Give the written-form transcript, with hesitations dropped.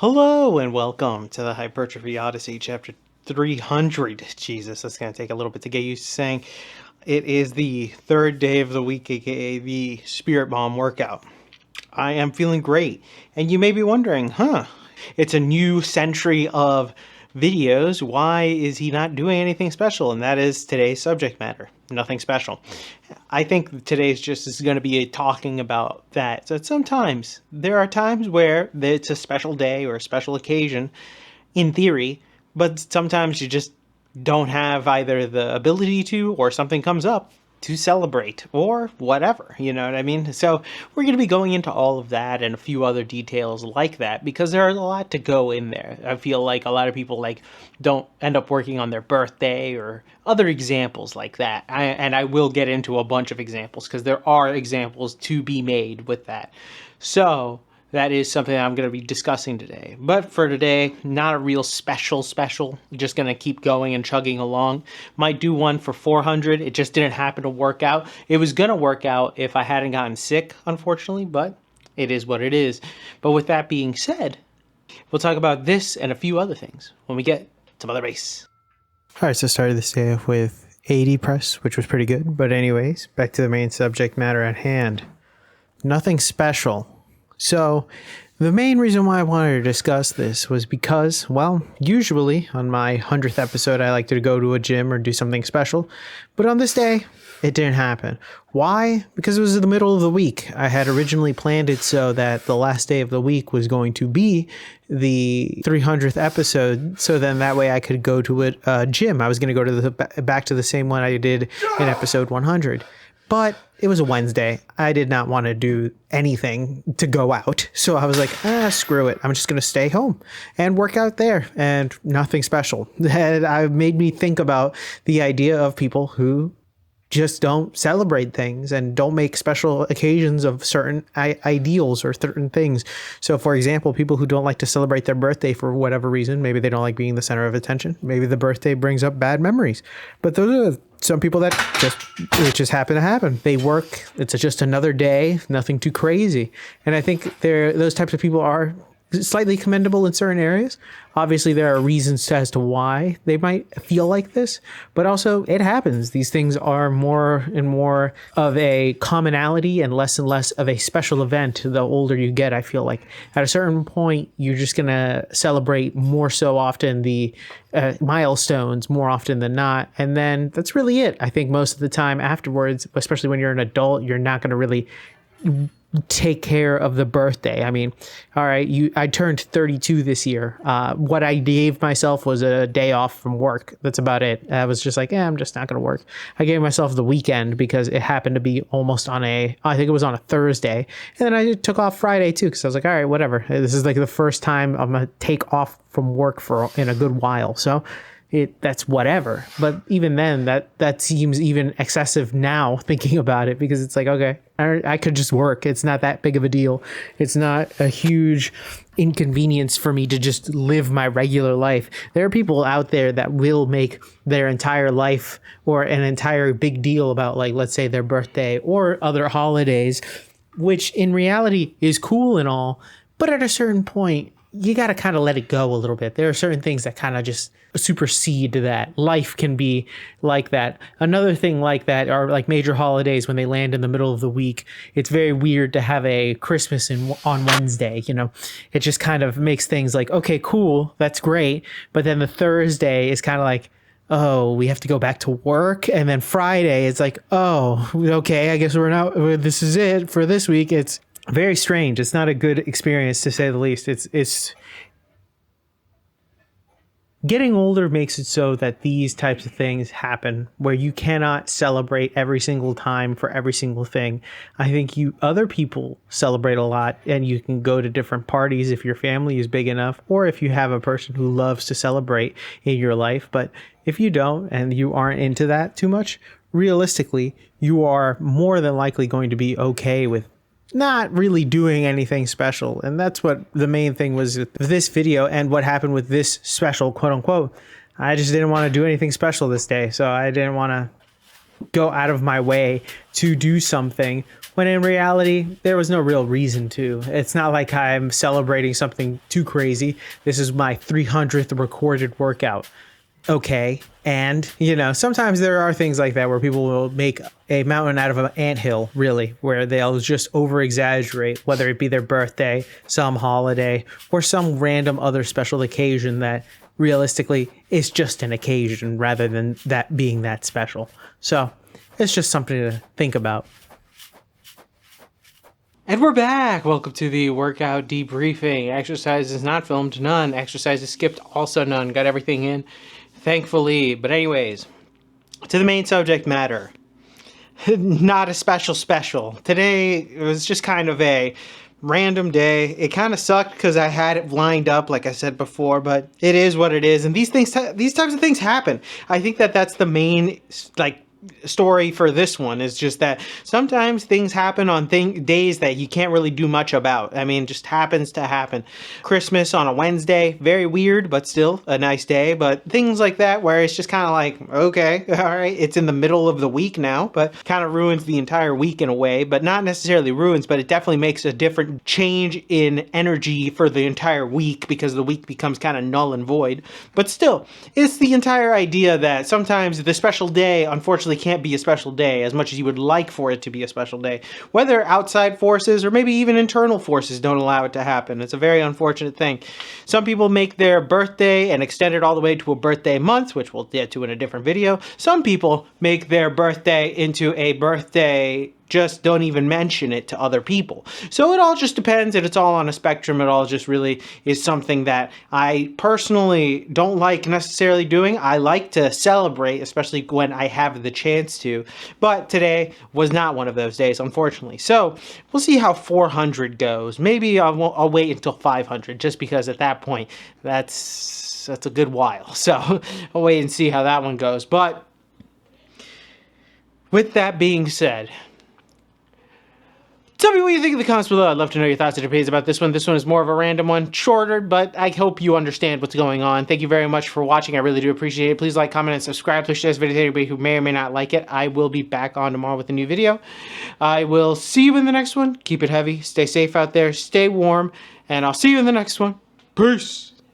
Hello and welcome to the Hypertrophy Odyssey, chapter 300. Jesus, that's going to take a little bit to get used to saying. It is the third day of the week, aka the Spirit Bomb workout. I am feeling great. And you may be wondering, it's a new century of videos. Why is he not doing anything special? And that is today's subject matter. Nothing special. I think today's just is going to be talking about that. So sometimes there are times where it's a special day or a special occasion in theory, but sometimes you just don't have either the ability to, or something comes up to celebrate or whatever, you know what I mean? So we're going to be going into all of that and a few other details like that because there's a lot to go in there. I feel like a lot of people don't end up working on their birthday or other examples like that. I will get into a bunch of examples because there are examples to be made with that. So that is something I'm going to be discussing today. But for today, not a real special. Just going to keep going and chugging along. Might do one for 400. It just didn't happen to work out. It was going to work out if I hadn't gotten sick, unfortunately, but it is what it is. But with that being said, we'll talk about this and a few other things when we get to Mother Base. All right, so started this day off with 80 press, which was pretty good. But anyways, back to the main subject matter at hand. Nothing special. So the main reason why I wanted to discuss this was because, well, usually on my 100th episode, I like to go to a gym or do something special. But on this day, it didn't happen. Why? Because it was in the middle of the week. I had originally planned it so that the last day of the week was going to be the 300th episode. So then that way I could go to a gym. I was going to go to back to the same one I did in episode 100. But it was a Wednesday. I did not want to do anything to go out. So I was like, screw it. I'm just going to stay home and work out there and nothing special. That made me think about the idea of people who just don't celebrate things and don't make special occasions of certain ideals or certain things. So for example, people who don't like to celebrate their birthday for whatever reason, maybe they don't like being the center of attention. Maybe the birthday brings up bad memories. But those are some people that just happen to happen. They work. It's just another day, nothing too crazy. And I think those types of people are slightly commendable in certain areas. Obviously, there are reasons as to why they might feel like this, but also it happens. These things are more and more of a commonality and less of a special event the older you get. I feel like at a certain point, you're just going to celebrate more so often the milestones more often than not. And then that's really it. I think most of the time afterwards, especially when you're an adult, you're not going to really take care of the birthday. I mean, all right, I turned 32 this year. What I gave myself was a day off from work. That's about it. I was just like, I'm just not going to work. I gave myself the weekend because it happened to be almost I think it was on a Thursday. And then I took off Friday too because I was like, all right, whatever. This is like the first time I'm going to take off from work in a good while. So that's whatever. But even then, that seems even excessive now thinking about it, because it's like, okay, I could just work. It's not that big of a deal. It's not a huge inconvenience for me to just live my regular life. There are people out there that will make their entire life or an entire big deal about, like, let's say their birthday or other holidays, which in reality is cool and all. But at a certain point, you got to kind of let it go a little bit. There are certain things that kind of just supersede that. Life can be like that. Another thing like that are like major holidays when they land in the middle of the week. It's very weird to have a Christmas on Wednesday, you know. It just kind of makes things like, okay, cool, that's great. But then the Thursday is kind of like, oh, we have to go back to work. And then Friday, it's like, oh, okay, I guess this is it for this week. It's very strange. It's not a good experience, to say the least. It's getting older makes it so that these types of things happen where you cannot celebrate every single time for every single thing. I think other people celebrate a lot, and you can go to different parties if your family is big enough, or if you have a person who loves to celebrate in your life. But if you don't and you aren't into that too much, realistically, you are more than likely going to be okay with not really doing anything special. And that's what the main thing was with this video and what happened with this special, quote unquote. I just didn't want to do anything special this day. So I didn't want to go out of my way to do something when in reality, there was no real reason to. It's not like I'm celebrating something too crazy. This is my 300th recorded workout. Okay. And, sometimes there are things like that where people will make a mountain out of an anthill, really, where they'll just over exaggerate, whether it be their birthday, some holiday, or some random other special occasion that realistically is just an occasion rather than that being that special. So it's just something to think about. And we're back. Welcome to the workout debriefing. Exercise is not filmed, none. Exercise is skipped, also none. Got everything in, thankfully. But anyways, to the main subject matter. Not a special. Today, it was just kind of a random day. It kind of sucked because I had it lined up, like I said before, but it is what it is. And these types of things happen. I think that that's the main, story for this one, is just that sometimes things happen on days that you can't really do much about. I mean, just happens to happen. Christmas on a Wednesday, very weird, but still a nice day. But things like that where it's just kind of like, okay, all right, it's in the middle of the week now, but kind of ruins the entire week in a way, but not necessarily ruins, but it definitely makes a different change in energy for the entire week because the week becomes kind of null and void. But still, it's the entire idea that sometimes the special day, unfortunately, can't be a special day as much as you would like for it to be a special day. Whether outside forces or maybe even internal forces don't allow it to happen. It's a very unfortunate thing. Some people make their birthday and extend it all the way to a birthday month, which we'll get to in a different video. Some people make their birthday into a birthday, just don't even mention it to other people. So it all just depends, and it's all on a spectrum. It all just really is something that I personally don't like necessarily doing. I like to celebrate, especially when I have the chance to, but today was not one of those days, unfortunately. So we'll see how 400 goes. Maybe I'll wait until 500, just because at that point, that's a good while. So I'll wait and see how that one goes. But with that being said, tell me what you think in the comments below. I'd love to know your thoughts and opinions about this one. This one is more of a random one, shorter, but I hope you understand what's going on. Thank you very much for watching. I really do appreciate it. Please like, comment, and subscribe. Please share this video to anybody who may or may not like it. I will be back on tomorrow with a new video. I will see you in the next one. Keep it heavy. Stay safe out there. Stay warm. And I'll see you in the next one. Peace.